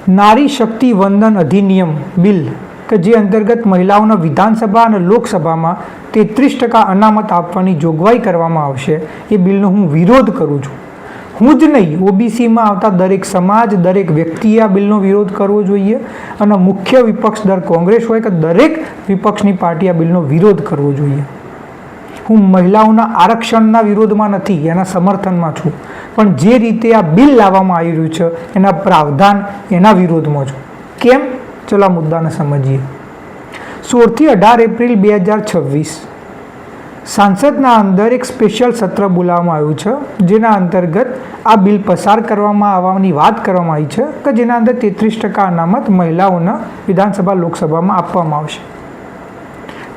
નારી શક્તિ વંદન અધિનિયમ બિલ કે જે અંતર્ગત મહિલાઓના વિધાનસભા અને લોકસભામાં 33% અનામત આપવાની જોગવાઈ કરવામાં આવશે, એ બિલનો હું વિરોધ કરું છું. હું જ નહીં, ઓબીસીમાં આવતા દરેક સમાજ, દરેક વ્યક્તિએ આ બિલનો વિરોધ કરવો જોઈએ અને મુખ્ય વિપક્ષ દર કોંગ્રેસ હોય કે દરેક વિપક્ષની પાર્ટી આ બિલનો વિરોધ કરવો જોઈએ. હું મહિલાઓના આરક્ષણના વિરોધમાં નથી, એના સમર્થનમાં છું, પણ જે રીતે આ બિલ લાવવામાં આવી રહ્યું છે એના પ્રાવધાન એના વિરોધમાં છું. કેમ? ચલો આ મુદ્દાને સમજીએ. 16 થી 18 એપ્રિલ 2026 સાંસદના અંદર એક સ્પેશિયલ સત્ર બોલાવવામાં આવ્યું છે, જેના અંતર્ગત આ બિલ પસાર કરવામાં આવવાની વાત કરવામાં આવી છે કે જેના અંદર 33% અનામત મહિલાઓના વિધાનસભા લોકસભામાં આપવામાં આવશે.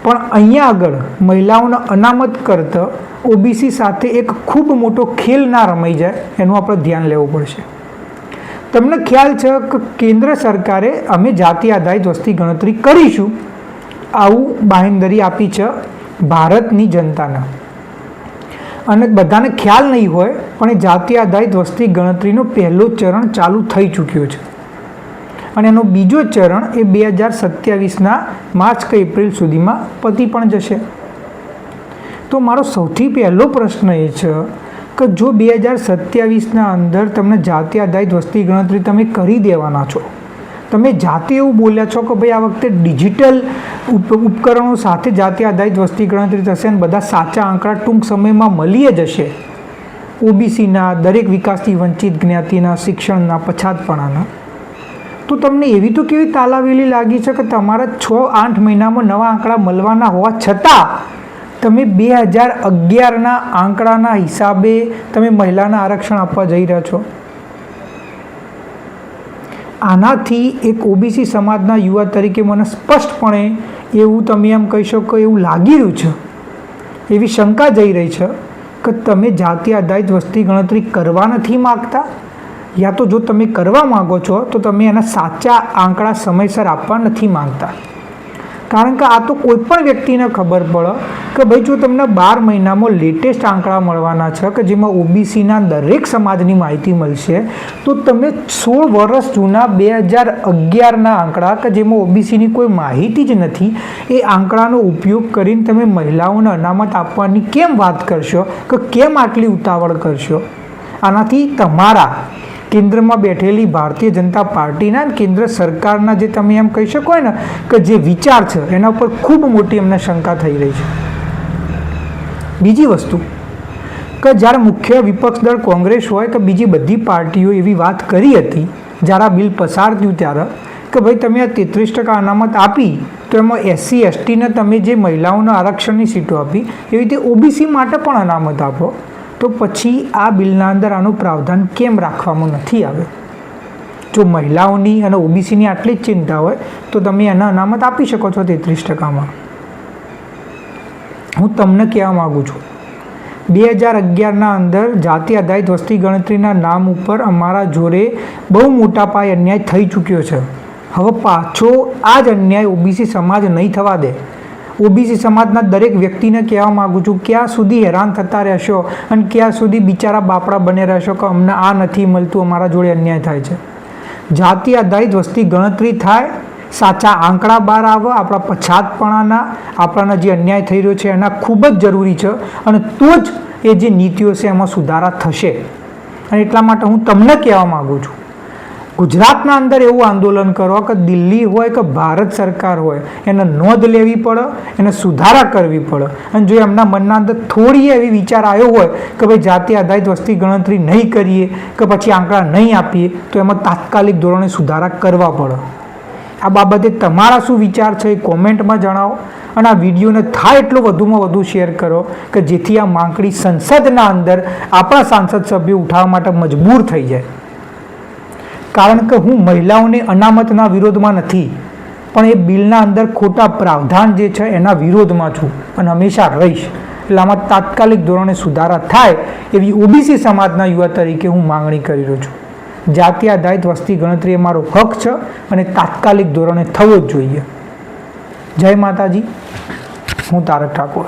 પણ અહીંયા આગળ મહિલાઓને અનામત કરતા ઓબીસી સાથે એક ખૂબ મોટો ખેલ ના રમાઈ જાય એનું આપણે ધ્યાન લેવું પડશે. તમને ખ્યાલ છે કે કેન્દ્ર સરકારે અમે જાતિ આધારિત વસ્તી ગણતરી કરીશું આવું બાંહેધરી આપી છે ભારતની જનતાને, અને બધાને ખ્યાલ નહીં હોય પણ એ જાતિ આધારિત વસ્તી ગણતરીનો પહેલો ચરણ ચાલુ થઈ ચૂક્યો છે અને એનો બીજો ચરણ એ 2027ના માર્ચ કે એપ્રિલ સુધીમાં પતી પણ જશે. તો મારો સૌથી પહેલો પ્રશ્ન એ છે કે જો 2027ના અંદર તમને જાતિ આધારિત વસ્તી ગણતરી તમે કરી દેવાના છો, તમે જાતે એવું બોલ્યા છો કે ભાઈ આ વખતે ડિજિટલ ઉપકરણો સાથે જાતિ આધારિત વસ્તી ગણતરી થશે અને બધા સાચા આંકડા ટૂંક સમયમાં મળી જશે, ઓબીસીના, દરેક વિકાસથી વંચિત જ્ઞાતિના, શિક્ષણના, પછાતપણાના, તો તમને એવી તો કેવી તાલાવેલી લાગી છે કે તમારા 6-8 મહિનામાં નવા આંકડા મળવાના હોવા છતાં તમે 2011ના આંકડાના હિસાબે તમે મહિલાના આરક્ષણ આપવા જઈ રહ્યા છો? આનાથી એક ઓબીસી સમાજના યુવા તરીકે મને સ્પષ્ટપણે એવું તમે એમ કહી શકો એવું લાગી રહ્યું છે, એવી શંકા જઈ રહી છે કે તમે જાતિ આધારિત વસ્તી ગણતરી કરવા નથી માગતા, યા તો જો તમે કરવા માગો છો તો તમે એના સાચા આંકડા સમયસર આપવા નથી માંગતા. કારણ કે આ તો કોઈ પણ વ્યક્તિને ખબર પડે કે ભાઈ જો તમને 12 મહિનામાં લેટેસ્ટ આંકડા મળવાના છે કે જેમાં ઓબીસીના દરેક સમાજની માહિતી મળશે, તો તમે 16 વર્ષ જૂના 2011ના આંકડા કે જેમાં ઓબીસીની કોઈ માહિતી જ નથી, એ આંકડાનો ઉપયોગ કરીને તમે મહિલાઓને અનામત આપવાની કેમ વાત કરશો કે કેમ આટલી ઉતાવળ કરશો? આનાથી તમારા કેન્દ્રમાં બેઠેલી ભારતીય જનતા પાર્ટીના કેન્દ્ર સરકારના જે તમે એમ કહી શકો ને કે જે વિચાર છે એના ઉપર ખૂબ મોટી અમને શંકા થઈ રહી છે. બીજી વસ્તુ કે જ્યારે મુખ્ય વિપક્ષ દળ કોંગ્રેસ હોય કે બીજી બધી પાર્ટીઓ એવી વાત કરી હતી જ્યારે આ બિલ પસાર થયું ત્યારે કે ભાઈ તમે આ 33% અનામત આપી તો એમાં SC/STને તમે જે મહિલાઓના આરક્ષણની સીટો આપી એવી રીતે ઓબીસી માટે પણ અનામત આપો, તો પછી આ બિલના અંદર આનું પ્રાવધાન કેમ રાખવામાં નથી આવ્યું? જો મહિલાઓની અને ઓબીસીની આટલી જ ચિંતા હોય તો તમે એના અનામત આપી શકો છો 33%માં. હું તમને કહેવા માગું છું, 2011ના અંદર જાતિ આધારિત વસ્તી ગણતરીના નામ ઉપર અમારા જોડે બહુ મોટા પાયે અન્યાય થઈ ચૂક્યો છે. હવે પાછો આ જ અન્યાય ઓબીસી સમાજ નહીં થવા દે. ઓબીસી સમાજના દરેક વ્યક્તિને કહેવા માગું છું, ક્યાં સુધી હેરાન થતા રહેશો અને ક્યાં સુધી બિચારા બાપડા બને રહેશો કે અમને આ નથી મળતું, અમારા જોડે અન્યાય થાય છે. જાતિ આધારિત વસ્તી ગણતરી થાય, સાચા આંકડા બહાર આવે, આપણા પછાતપણાના, આપણાના જે અન્યાય થઈ રહ્યો છે એના ખૂબ જ જરૂરી છે, અને તો જ એ જે નીતિઓ છે એમાં સુધારા થશે. અને એટલા માટે હું તમને કહેવા માગું છું, ગુજરાતના અંદર એવું આંદોલન કરો કે દિલ્હી હોય કે ભારત સરકાર હોય એને નોંધ લેવી પડે, એને સુધારા કરવી પડે. અને જો એમના મનના અંદર થોડી એવી વિચાર આવ્યો હોય કે ભાઈ જાતિ આધારિત વસ્તી ગણતરી નહીં કરીએ કે પછી આંકડા નહીં આપીએ, તો એમાં તાત્કાલિક ધોરણે સુધારા કરવા પડે. આ બાબતે તમારા શું વિચાર છે એ કોમેન્ટમાં જણાવો, અને આ વિડીયોને થાય એટલો વધુમાં વધુ શેર કરો કે જેથી આ માંગણી સંસદના અંદર આપણા સાંસદ સભ્યો ઉઠાવવા માટે મજબૂર થઈ જાય. કારણ કે હું મહિલાઓને અનામતના વિરોધમાં નથી, પણ એ બિલના અંદર ખોટા પ્રાવધાન જે છે એના વિરોધમાં છું અને હંમેશા રહીશ. એટલે આમાં તાત્કાલિક ધોરણે સુધારા થાય એવી ઓબીસી સમાજના યુવા તરીકે હું માંગણી કરી રહ્યો છું. જાતિ આધારિત વસ્તી ગણતરી એ મારો હક છે અને તાત્કાલિક ધોરણે થવો જ જોઈએ. જય માતાજી. હું તારક ઠાકોર.